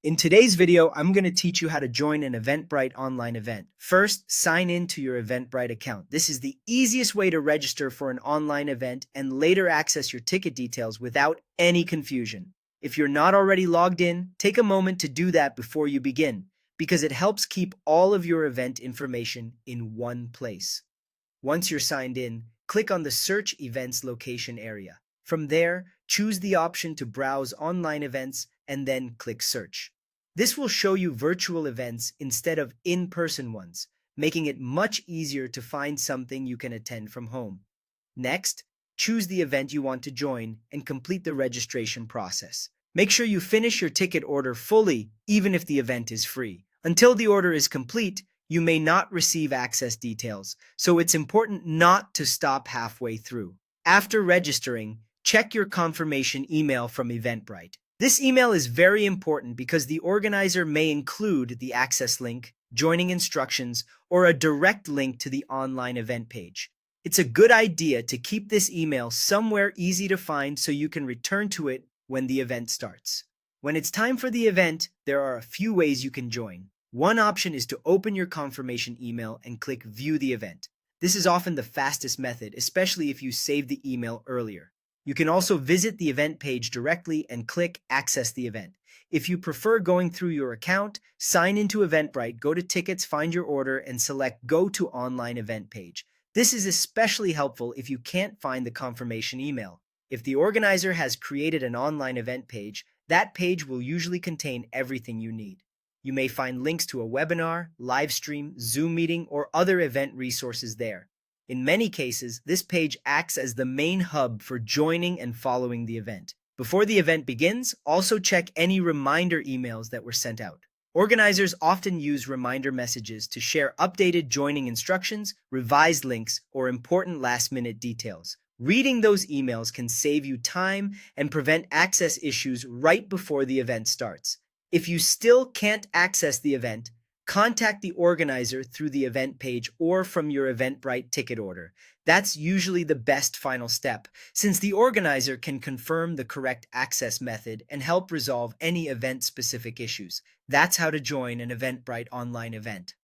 In today's video, I'm going to teach you how to join an Eventbrite online event. First, sign in to your Eventbrite account. This is the easiest way to register for an online event and later access your ticket details without any confusion. If you're not already logged in, take a moment to do that before you begin, because it helps keep all of your event information in one place. Once you're signed in, click on the Search Events location area. From there, choose the option to browse online events and then click Search. This will show you virtual events instead of in-person ones, making it much easier to find something you can attend from home. Next, choose the event you want to join and complete the registration process. Make sure you finish your ticket order fully, even if the event is free. Until the order is complete, you may not receive access details, so it's important not to stop halfway through. After registering, check your confirmation email from Eventbrite. This email is very important because the organizer may include the access link, joining instructions, or a direct link to the online event page. It's a good idea to keep this email somewhere easy to find so you can return to it when the event starts. When it's time for the event, there are a few ways you can join. One option is to open your confirmation email and click View the event. This is often the fastest method, especially if you saved the email earlier. You can also visit the event page directly and click Access the event. If you prefer going through your account, sign into Eventbrite, go to Tickets, find your order, and select Go to Online Event page. This is especially helpful if you can't find the confirmation email. If the organizer has created an online event page, that page will usually contain everything you need. You may find links to a webinar, live stream, Zoom meeting, or other event resources there. In many cases, this page acts as the main hub for joining and following the event. Before the event begins, also check any reminder emails that were sent out. Organizers often use reminder messages to share updated joining instructions, revised links, or important last-minute details. Reading those emails can save you time and prevent access issues right before the event starts. If you still can't access the event, contact the organizer through the event page or from your Eventbrite ticket order. That's usually the best final step, since the organizer can confirm the correct access method and help resolve any event-specific issues. That's how to join an Eventbrite online event.